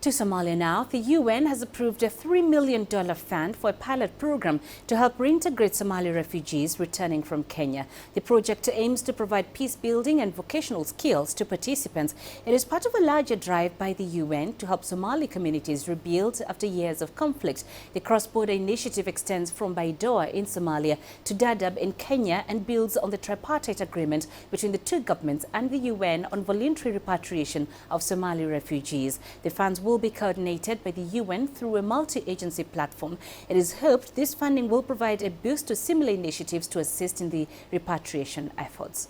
To Somalia now, the UN has approved a $3 million fund for a pilot program to help reintegrate Somali refugees returning from Kenya. The project aims to provide peace building and vocational skills to participants. It is part of a larger drive by the UN to help Somali communities rebuild after years of conflict. The cross-border initiative extends from Baidoa in Somalia to Dadaab in Kenya and builds on the tripartite agreement between the two governments and the UN on voluntary repatriation of Somali refugees. The funds will be coordinated by the UN through a multi-agency platform. It is hoped this funding will provide a boost to similar initiatives to assist in the repatriation efforts.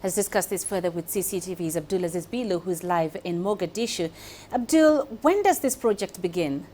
Let's discuss this further with CCTV's Abdulaziz Bilo, who is live in Mogadishu. Abdul, when does this project begin?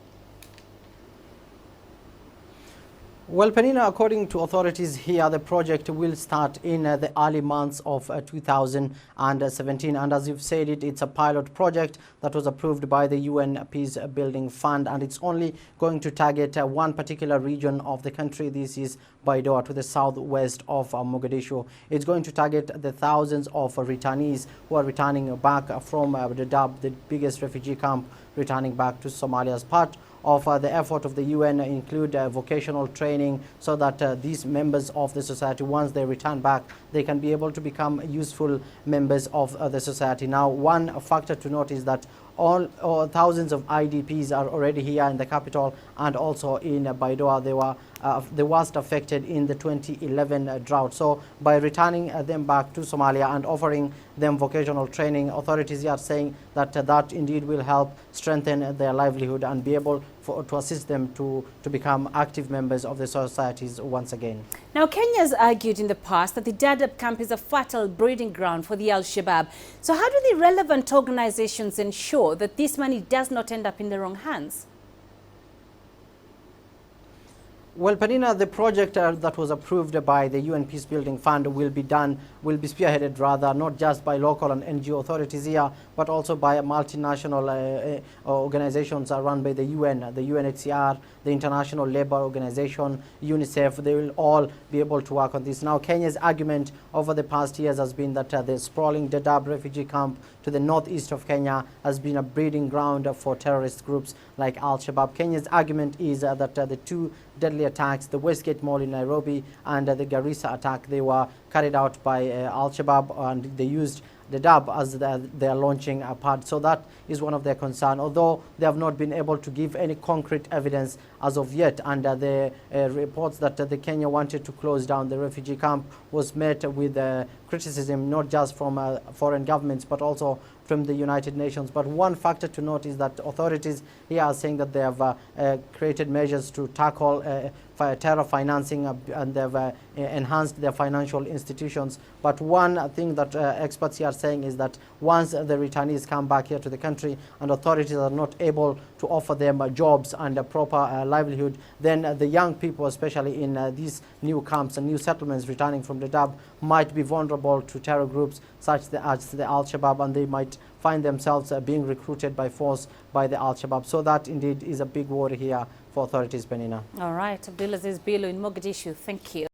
Well, Penina, according to authorities here, the project will start in the early months of 2017. And as you've said, it's a pilot project that was approved by the UN Peace Building Fund. And it's only going to target one particular region of the country. This is Baidoa, to the southwest of Mogadishu. It's going to target the thousands of returnees who are returning back from Dadaab, the biggest refugee camp, returning back to Somalia. As part of the effort of the UN include vocational training, so that these members of the society, once they return back, they can be able to become useful members of the society. Now, one factor to note is that all thousands of IDPs are already here in the capital and also in Baidoa. They were the worst affected in the 2011 drought. So by returning them back to Somalia and offering them vocational training, authorities are saying that that indeed will help strengthen their livelihood and be able to assist them to become active members of the societies once again. Now, Kenya has argued in the past that the Dadaab camp is a fertile breeding ground for the Al-Shabaab. So how do the relevant organizations ensure that this money does not end up in the wrong hands? Well, Penina, the project that was approved by the UN Peacebuilding Fund will be spearheaded rather, not just by local and NGO authorities here, but also by multinational organizations run by the UN, the UNHCR, the International Labour Organization, UNICEF. They will all be able to work on this. Now, Kenya's argument over the past years has been that the sprawling Dadaab refugee camp to the northeast of Kenya has been a breeding ground for terrorist groups like Al-Shabaab. Kenya's argument is that the two deadly attacks, the Westgate Mall in Nairobi and the Garissa attack, they were carried out by Al-Shabaab, and they used Dadaab as their launching pad. So that is one of their concerns, although they have not been able to give any concrete evidence as of yet. And the reports that the Kenya wanted to close down the refugee camp was met with criticism, not just from foreign governments, but also from the United Nations. But one factor to note is that authorities here are saying that they have created measures to tackle terror financing, and they've enhanced their financial institutions. But one thing that experts here are saying is that once the returnees come back here to the country and authorities are not able to offer them jobs and a proper livelihood, then the young people, especially in these new camps and new settlements returning from Dadaab, might be vulnerable to terror groups such as the Al-Shabaab, and they might find themselves being recruited by force by the Al-Shabaab. So that indeed is a big worry here for authorities, Penina. All right, Abdulaziz Bilo in Mogadishu, thank you.